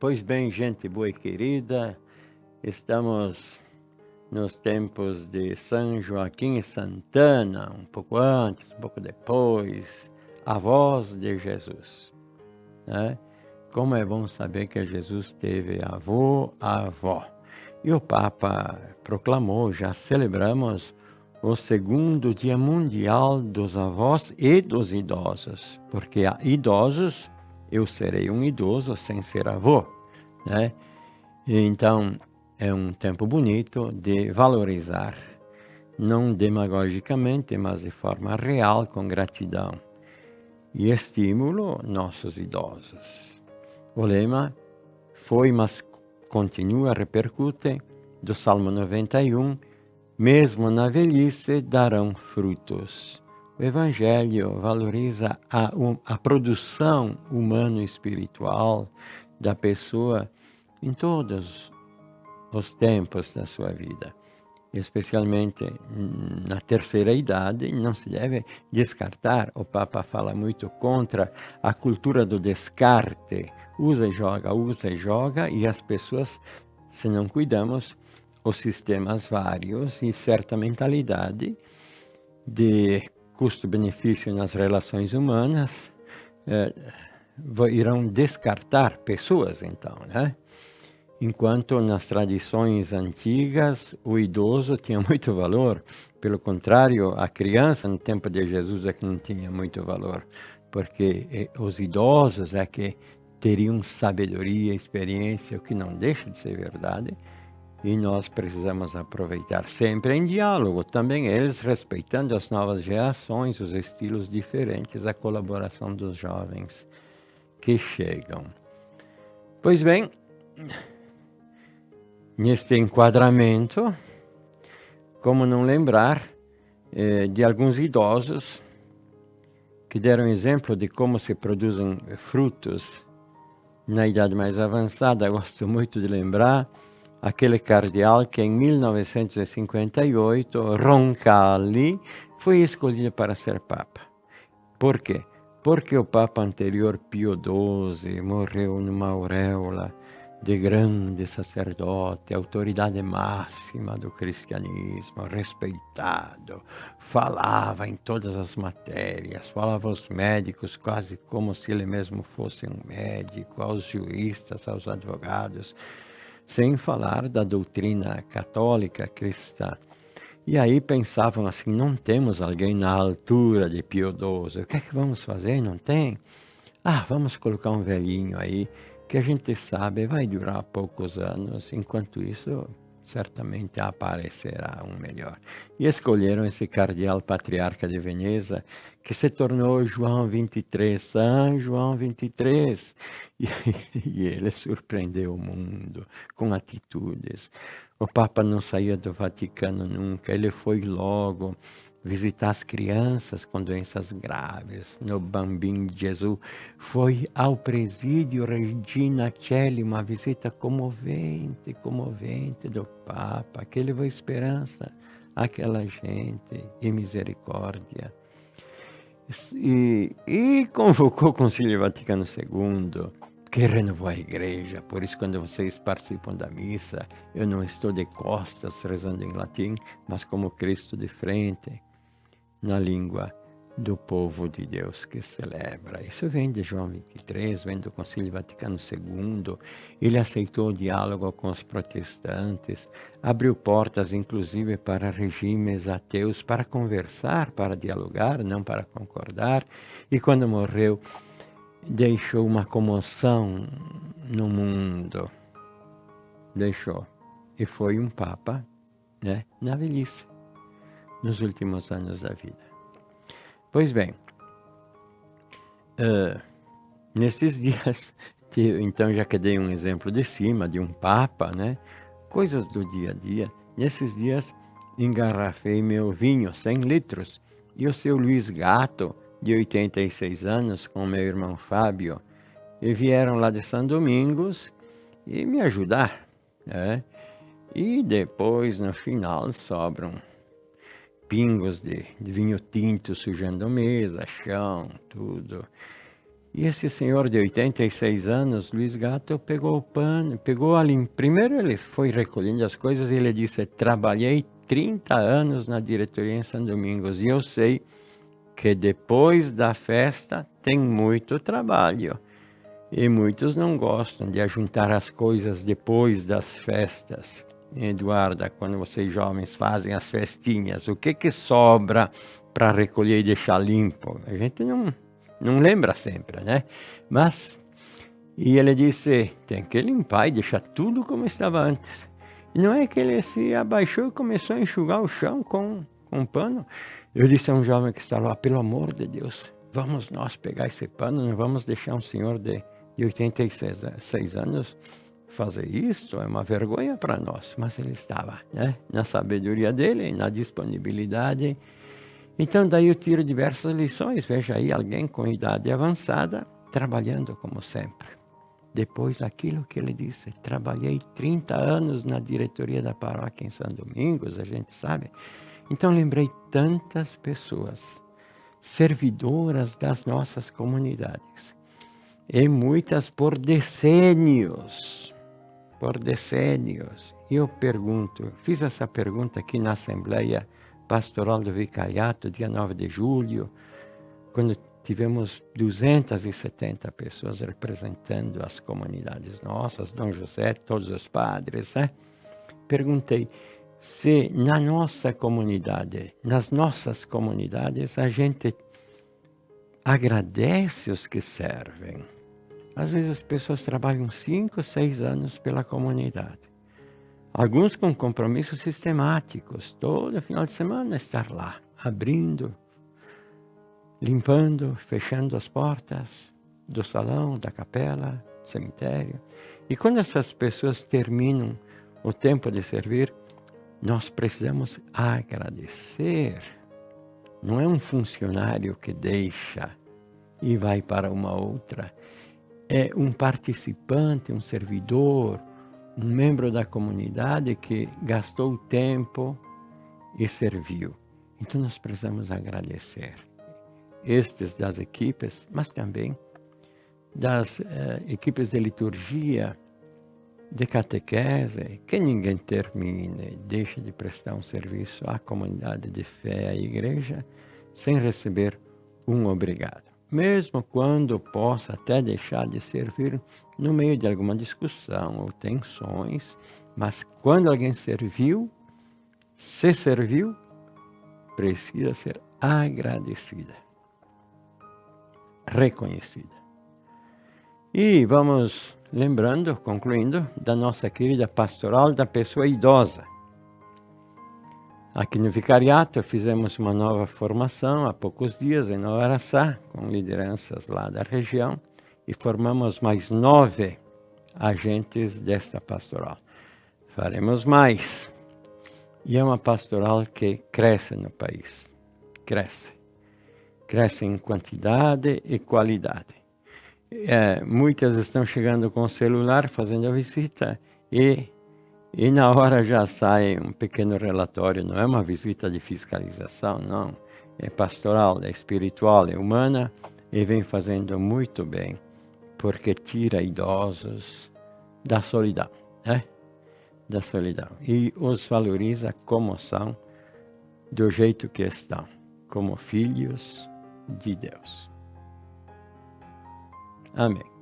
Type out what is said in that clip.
Pois bem, gente boa e querida, estamos nos tempos de São Joaquim e Santana, um pouco antes, um pouco depois, avós de Jesus, né? Como é bom saber que Jesus teve avô, avó. E o Papa proclamou, já celebramos o segundo Dia Mundial dos Avós e dos Idosos, porque há idosos, eu serei um idoso sem ser avô, né? Então, é um tempo bonito de valorizar, não demagogicamente, mas de forma real, com gratidão e estímulo, nossos idosos. O lema foi, mas continua, repercute, do Salmo 91, mesmo na velhice darão frutos. O Evangelho valoriza a produção humano-espiritual da pessoa em todos os tempos da sua vida. Especialmente na terceira idade, não se deve descartar. O Papa fala muito contra a cultura do descarte. Usa e joga, e as pessoas, se não cuidamos, os sistemas vários e certa mentalidade de custo-benefício nas relações humanas irão descartar pessoas, então, né? Enquanto nas tradições antigas o idoso tinha muito valor, pelo contrário, a criança no tempo de Jesus é que não tinha muito valor, porque os idosos é que teriam sabedoria, experiência, o que não deixa de ser verdade, e nós precisamos aproveitar sempre em diálogo, também eles respeitando as novas gerações, os estilos diferentes, a colaboração dos jovens que chegam. Pois bem, neste enquadramento, como não lembrar de alguns idosos que deram exemplo de como se produzem frutos na idade mais avançada. Gosto muito de lembrar aquele cardeal que em 1958, Roncalli, foi escolhido para ser Papa. Por quê? Porque o Papa anterior, Pio XII, morreu numa auréola de grande sacerdote, autoridade máxima do cristianismo, respeitado, falava em todas as matérias, falava aos médicos quase como se ele mesmo fosse um médico, aos juízes, aos advogados, sem falar da doutrina católica cristã. E aí pensavam assim, não temos alguém na altura de Pio XII, o que é que vamos fazer? Não tem? Vamos colocar um velhinho aí, que a gente sabe vai durar poucos anos, enquanto isso certamente aparecerá um melhor. E escolheram esse cardeal patriarca de Veneza, que se tornou João 23, São João 23, e ele surpreendeu o mundo com atitudes. O Papa não saía do Vaticano nunca, ele foi logo visitar as crianças com doenças graves, no Bambim de Jesus. Foi ao presídio Regina Coeli, uma visita comovente do Papa, que levou esperança àquela gente e misericórdia. E convocou o Concílio Vaticano II, que renovou a igreja. Por isso, quando vocês participam da missa, eu não estou de costas rezando em latim, mas como Cristo de frente, na língua do povo de Deus que celebra. Isso vem de João 23, vem do Concílio Vaticano II. Ele aceitou o diálogo com os protestantes, abriu portas inclusive para regimes ateus, para conversar, para dialogar, não para concordar. E quando morreu, deixou uma comoção no mundo. Deixou. E foi um Papa, né, na velhice, nos últimos anos da vida. Pois bem, nesses dias, então já que dei um exemplo de cima, de um Papa, né? Coisas do dia a dia. Nesses dias, engarrafei meu vinho, 100 litros, e o seu Luiz Gato, de 86 anos, com meu irmão Fábio, e vieram lá de São Domingos e me ajudar, né? E depois, no final, sobram pingos de vinho tinto sujando mesa, chão, tudo. E esse senhor de 86 anos, Luiz Gatto, pegou o pano, primeiro ele foi recolhendo as coisas e ele disse: trabalhei 30 anos na diretoria em São Domingos e eu sei que depois da festa tem muito trabalho. E muitos não gostam de ajuntar as coisas depois das festas. Eduarda, quando vocês jovens fazem as festinhas, o que sobra para recolher e deixar limpo? A gente não lembra sempre, né? Mas, e ele disse, tem que limpar e deixar tudo como estava antes. E não é que ele se abaixou e começou a enxugar o chão com um pano. Eu disse a um jovem que estava lá, pelo amor de Deus, vamos nós pegar esse pano, não vamos deixar um senhor de 86 anos fazer isto, é uma vergonha para nós. Mas ele estava, né? Na sabedoria dele, na disponibilidade. Então, daí eu tiro diversas lições. Veja aí alguém com idade avançada, trabalhando como sempre. Depois, aquilo que ele disse, trabalhei 30 anos na diretoria da paróquia em São Domingos, a gente sabe. Então, lembrei tantas pessoas, servidoras das nossas comunidades. E muitas por decênios. Por decênios. E eu pergunto, fiz essa pergunta aqui na Assembleia Pastoral do Vicariato, dia 9 de julho, quando tivemos 270 pessoas representando as comunidades nossas, Dom José, todos os padres, né? Perguntei se na nossa comunidade, nas nossas comunidades, a gente agradece os que servem. Às vezes as pessoas trabalham 5, 6 anos pela comunidade. Alguns com compromissos sistemáticos, todo final de semana estar lá, abrindo, limpando, fechando as portas do salão, da capela, cemitério. E quando essas pessoas terminam o tempo de servir, nós precisamos agradecer. Não é um funcionário que deixa e vai para uma outra. É um participante, um servidor, um membro da comunidade que gastou tempo e serviu. Então nós precisamos agradecer. Estes das equipes, mas também das equipes de liturgia, de catequese, que ninguém termine, deixe de prestar um serviço à comunidade de fé, à igreja, sem receber um obrigado. Mesmo quando possa até deixar de servir no meio de alguma discussão ou tensões, mas quando alguém serviu, se serviu, precisa ser agradecida, reconhecida. E vamos lembrando, concluindo, da nossa querida pastoral da pessoa idosa. Aqui no Vicariato fizemos uma nova formação há poucos dias em Nova Araçá, com lideranças lá da região, e formamos mais 9 agentes desta pastoral. Faremos mais. E é uma pastoral que cresce no país. Cresce. Cresce em quantidade e qualidade. Muitas estão chegando com o celular, fazendo a visita, e na hora já sai um pequeno relatório. Não é uma visita de fiscalização, não. É pastoral, é espiritual, é humana, e vem fazendo muito bem, porque tira idosos da solidão, né? Da solidão. E os valoriza como são, do jeito que estão, como filhos de Deus. Amém.